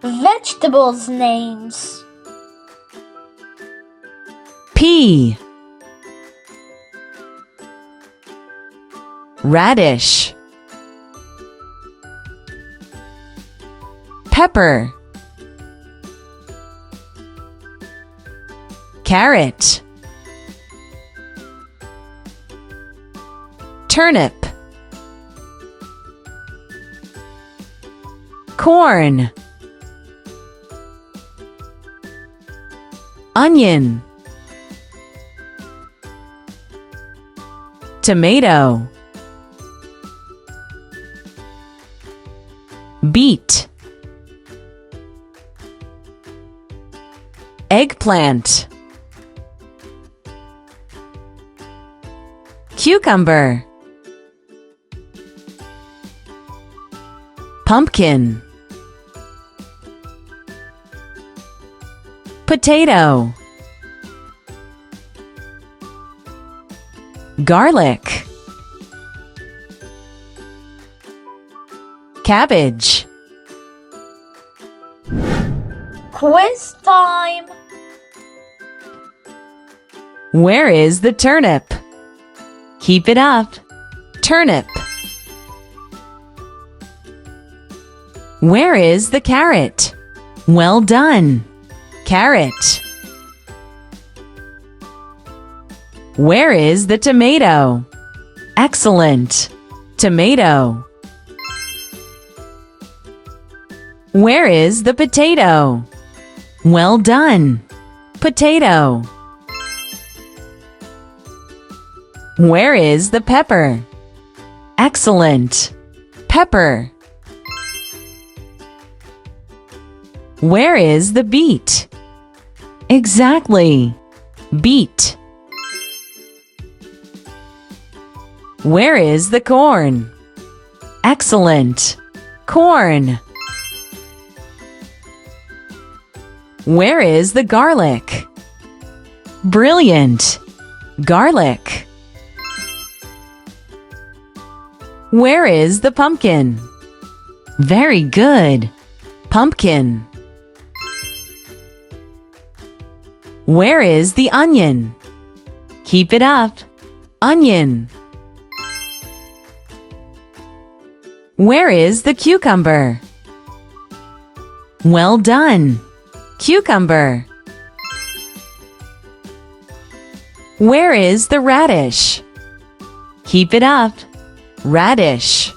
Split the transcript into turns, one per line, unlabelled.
Vegetables names.
Pea, radish, pepper, carrot, turnip, corn, onion, tomato, beet, eggplant, cucumber, pumpkin, potato, garlic, cabbage.
Quiz time.
Where is the turnip? Keep it up. Turnip. Where is the carrot? Well done. Carrot. Where is the tomato? Excellent. Tomato. Where is the potato? Well done. Potato. Where is the pepper? Excellent. Pepper. Where is the beet? Exactly. Beet. Where is the corn? Excellent. Corn. Where is the garlic? Brilliant. Garlic. Where is the pumpkin? Very good. Pumpkin. Where is the onion? Keep it up. Onion. Where is the cucumber? Well done. Cucumber. Where is the radish? Keep it up. Radish.